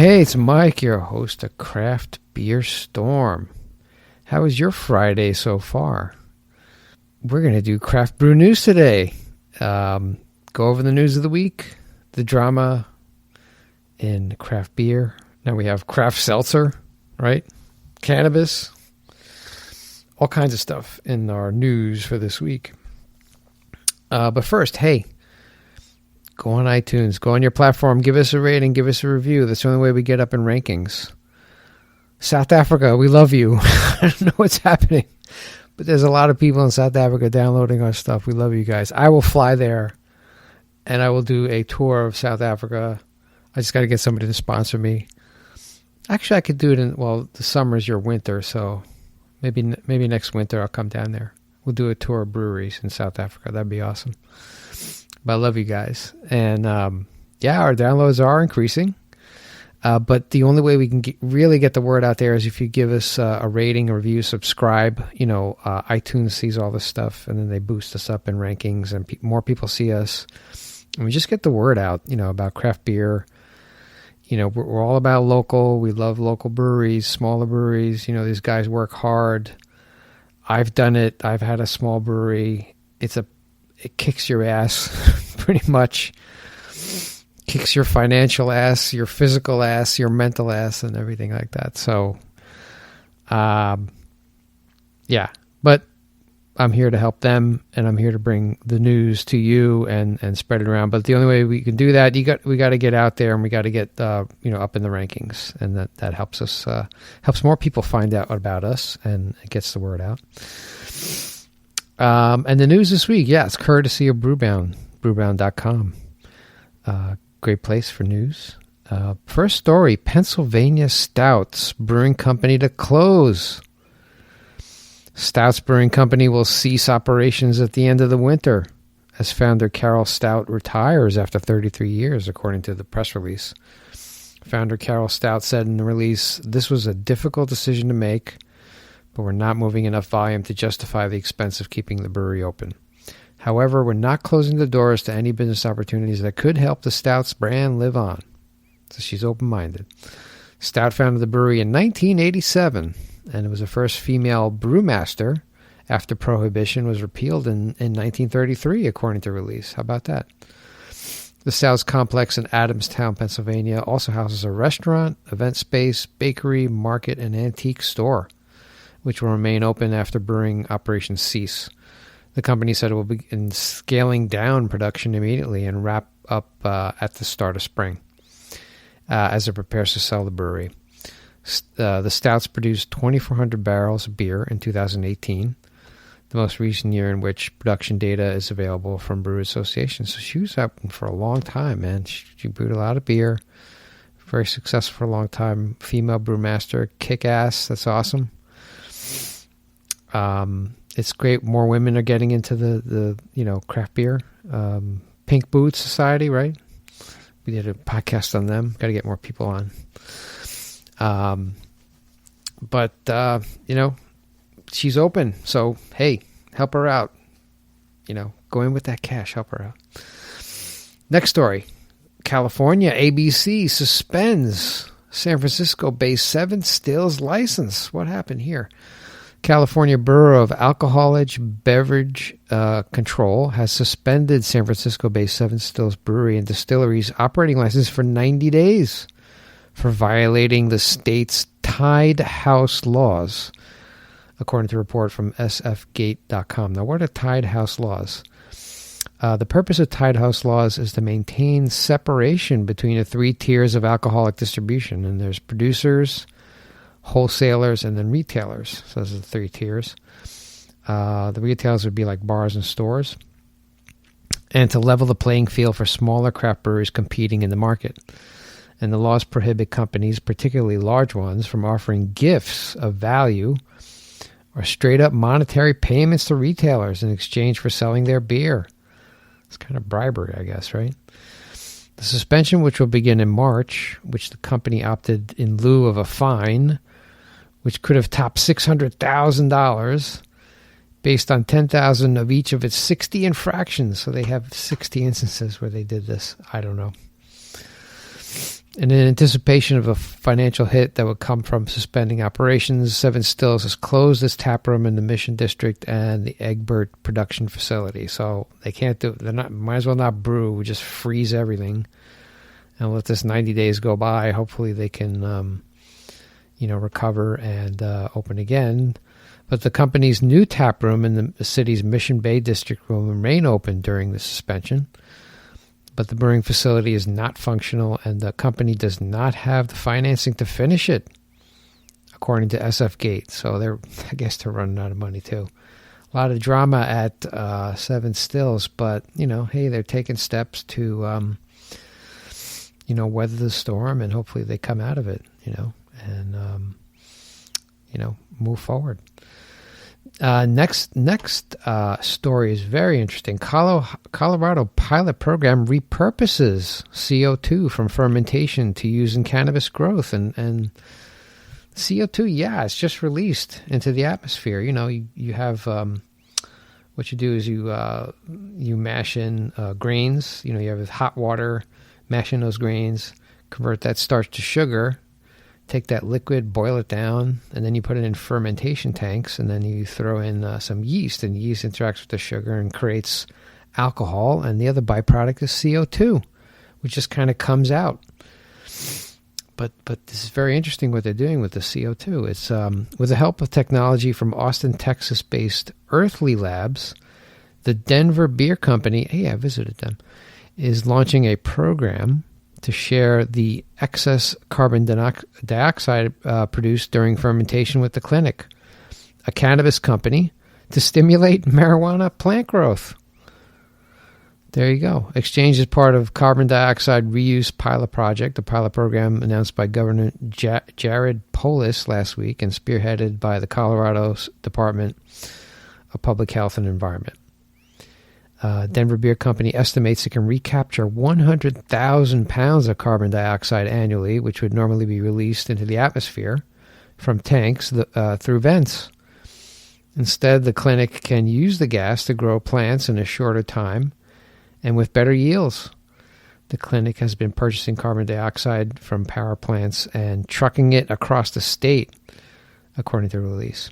Hey, it's Mike, your host of Craft Beer Storm. How was your Friday so far? We're going to do craft brew news today. Go over the news of the week, the drama in craft beer. Now we have craft seltzer, right? Cannabis. All kinds of stuff in our news for this week. But first, hey, go on iTunes, go on your platform, give us a rating, give us a review. That's the only way we get up in rankings. South Africa, we love you. I don't know what's happening, but there's a lot of people in South Africa downloading our stuff. We love you guys. I will fly there, and I will do a tour of South Africa. I just got to get somebody to sponsor me. Actually, I could do it the summer is your winter, so maybe next winter I'll come down there. We'll do a tour of breweries in South Africa. That'd be awesome. But I love you guys. And, our downloads are increasing. But the only way we can really get the word out there is if you give us a rating, a review, subscribe. iTunes sees all this stuff, and then they boost us up in rankings, and more people see us. And we just get the word out, about craft beer. We're all about local. We love local breweries, smaller breweries. These guys work hard. I've done it. I've had a small brewery. It kicks your ass, pretty much. Kicks your financial ass, your physical ass, your mental ass, and everything like that. So, But I'm here to help them, and I'm here to bring the news to you and spread it around. But the only way we can do that, we got to get out there, and we got to get up in the rankings, and that helps us, helps more people find out about us, and it gets the word out. And the news this week, it's courtesy of Brewbound, brewbound.com. Great place for news. First story, Pennsylvania Stoudts Brewing Company to close. Stoudts Brewing Company will cease operations at the end of the winter as founder Carol Stoudt retires after 33 years, according to the press release. Founder Carol Stoudt said in the release, "This was a difficult decision to make, but we're not moving enough volume to justify the expense of keeping the brewery open. However, we're not closing the doors to any business opportunities that could help the Stoudts brand live on." So she's open-minded. Stoudt founded the brewery in 1987, and it was the first female brewmaster after Prohibition was repealed in 1933, according to release. How about that? The Stoudts complex in Adamstown, Pennsylvania, also houses a restaurant, event space, bakery, market, and antique store, which will remain open after brewing operations cease. The company said it will begin scaling down production immediately and wrap up at the start of spring as it prepares to sell the brewery. The Stoudts produced 2,400 barrels of beer in 2018, the most recent year in which production data is available from Brew Association. So she was up for a long time, man. She brewed a lot of beer, very successful for a long time. Female brewmaster, kick-ass. That's awesome. It's great. More women are getting into the craft beer. Pink Boots Society, right? We did a podcast on them. Got to get more people on. But she's open. So, hey, help her out. Go in with that cash. Help her out. Next story. California ABC suspends San Francisco-based 7 Stills license. What happened here? California Bureau of Alcoholic Beverage Control has suspended San Francisco-based 7 Stills Brewery and Distillery's operating license for 90 days for violating the state's Tied House laws, according to a report from sfgate.com. Now, what are Tied House laws? The purpose of Tied House laws is to maintain separation between the 3 tiers of alcoholic distribution, and there's producers, wholesalers, and then retailers. So those are the 3 tiers. The retailers would be like bars and stores. And to level the playing field for smaller craft breweries competing in the market. And the laws prohibit companies, particularly large ones, from offering gifts of value or straight-up monetary payments to retailers in exchange for selling their beer. It's kind of bribery, I guess, right? The suspension, which will begin in March, which the company opted in lieu of a fine, which could have topped $600,000 based on 10,000 of each of its 60 infractions. So they have 60 instances where they did this. I don't know. And in anticipation of a financial hit that would come from suspending operations, Seven Stills has closed its tap room in the Mission District and the Egbert production facility. So they can't do. They're not. Might as well not brew. We just freeze everything and let this 90 days go by. Hopefully they can, recover and open again. But the company's new tap room in the city's Mission Bay District will remain open during the suspension. But the brewing facility is not functional, and the company does not have the financing to finish it, according to SF Gate. So they're running out of money too. A lot of drama at Seven Stills, but hey, they're taking steps to weather the storm, and hopefully they come out of it, and move forward. Next story is very interesting. Colorado pilot program repurposes CO2 from fermentation to use in cannabis growth, and CO2, it's just released into the atmosphere. You have what you do is you mash in grains. You have hot water, mash in those grains, convert that starch to sugar. Take that liquid, boil it down, and then you put it in fermentation tanks, and then you throw in some yeast, and yeast interacts with the sugar and creates alcohol, and the other byproduct is CO2, which just kind of comes out. But this is very interesting what they're doing with the CO2. It's with the help of technology from Austin, Texas-based Earthly Labs, the Denver Beer Company, I visited them, is launching a program to share the excess carbon dioxide produced during fermentation with the clinic, a cannabis company, to stimulate marijuana plant growth. There you go. Exchange is part of carbon dioxide reuse pilot project, a pilot program announced by Governor Jared Polis last week and spearheaded by the Colorado Department of Public Health and Environment. Denver Beer Company estimates it can recapture 100,000 pounds of carbon dioxide annually, which would normally be released into the atmosphere from tanks through vents. Instead, the clinic can use the gas to grow plants in a shorter time and with better yields. The clinic has been purchasing carbon dioxide from power plants and trucking it across the state, according to the release.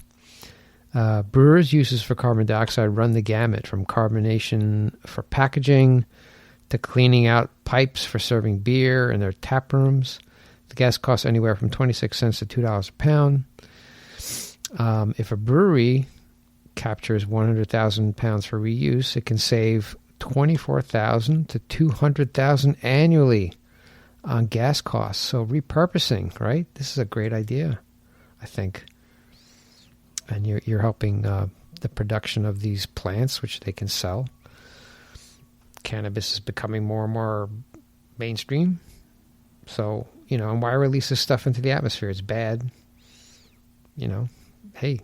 Brewers' uses for carbon dioxide run the gamut, from carbonation for packaging to cleaning out pipes for serving beer in their tap rooms. The gas costs anywhere from 26 cents to $2 a pound. If a brewery captures 100,000 pounds for reuse, it can save $24,000 to $200,000 annually on gas costs. So repurposing, right? This is a great idea, I think. And you're helping the production of these plants, which they can sell. Cannabis is becoming more and more mainstream. So, and why release this stuff into the atmosphere? It's bad. Hey,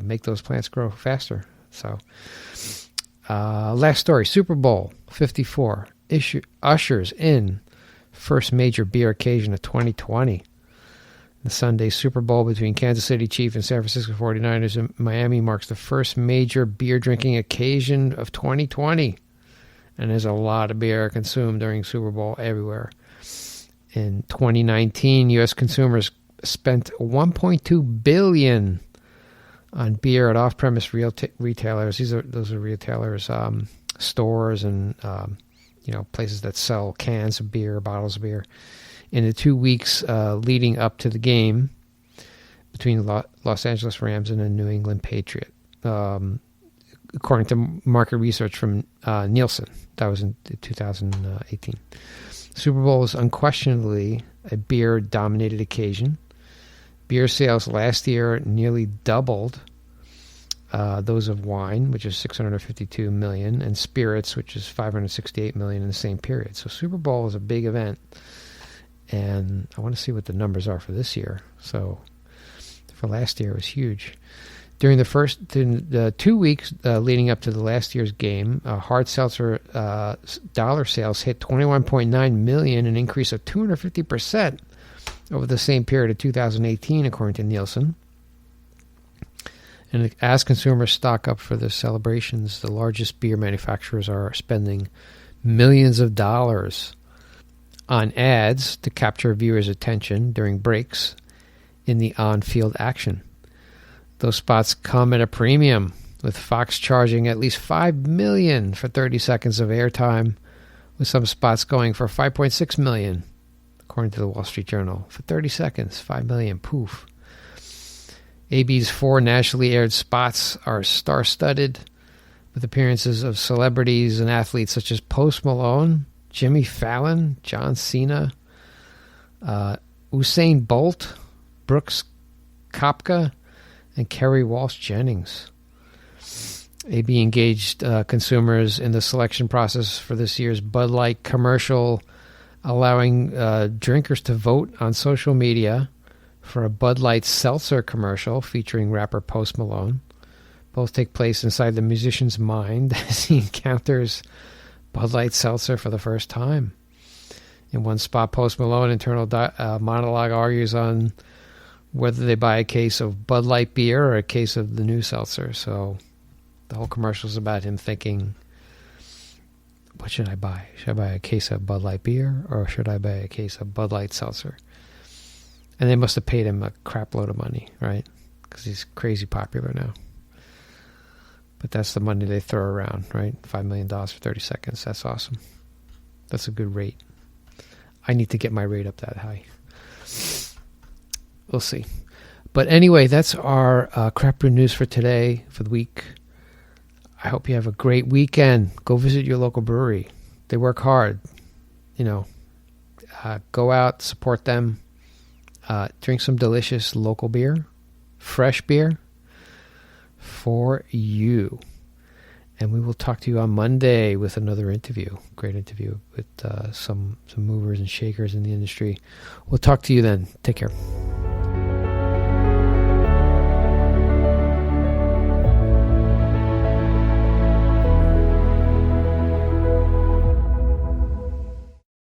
make those plants grow faster. So, last story, Super Bowl 54 ushers in first major beer occasion of 2020. The Sunday Super Bowl between Kansas City Chiefs and San Francisco 49ers in Miami marks the first major beer drinking occasion of 2020. And there's a lot of beer consumed during Super Bowl everywhere. In 2019, U.S. consumers spent $1.2 billion on beer at off-premise retailers. Those are retailers, stores, and places that sell cans of beer, bottles of beer. In the 2 weeks leading up to the game between the Los Angeles Rams and the New England Patriot, according to market research from Nielsen. That was in 2018. Super Bowl is unquestionably a beer-dominated occasion. Beer sales last year nearly doubled those of wine, which is $652 million, and spirits, which is $568 million in the same period. So Super Bowl is a big event. And I want to see what the numbers are for this year. So for last year, it was huge. During the 2 weeks leading up to the last year's game, hard seltzer dollar sales hit $21.9 million, an increase of 250% over the same period of 2018, according to Nielsen. And as consumers stock up for the celebrations, the largest beer manufacturers are spending millions of dollars on ads to capture viewers' attention during breaks in the on-field action. Those spots come at a premium, with Fox charging at least $5 million for 30 seconds of airtime, with some spots going for $5.6 million, according to the Wall Street Journal. For 30 seconds, $5 million, poof. AB's 4 nationally aired spots are star-studded, with appearances of celebrities and athletes such as Post Malone, Jimmy Fallon, John Cena, Usain Bolt, Brooks Koepka, and Kerry Walsh Jennings. AB engaged consumers in the selection process for this year's Bud Light commercial, allowing drinkers to vote on social media for a Bud Light seltzer commercial featuring rapper Post Malone. Both take place inside the musician's mind as he encounters Bud Light seltzer for the first time. In one spot, Post Malone internal monologue argues on whether they buy a case of Bud Light beer or a case of the new seltzer. So the whole commercial is about him thinking, what should I buy? Should I buy a case of Bud Light beer or should I buy a case of Bud Light seltzer? And they must have paid him a crap load of money, right? Because he's crazy popular now. But that's the money they throw around, right? $5 million for 30 seconds. That's awesome. That's a good rate. I need to get my rate up that high. We'll see. But anyway, that's our Craft Brew News for today, for the week. I hope you have a great weekend. Go visit your local brewery. They work hard. Go out, support them. Drink some delicious local beer, fresh beer for you. And we will talk to you on Monday with another interview. Great interview with some movers and shakers in the industry. We'll talk to you then. Take care.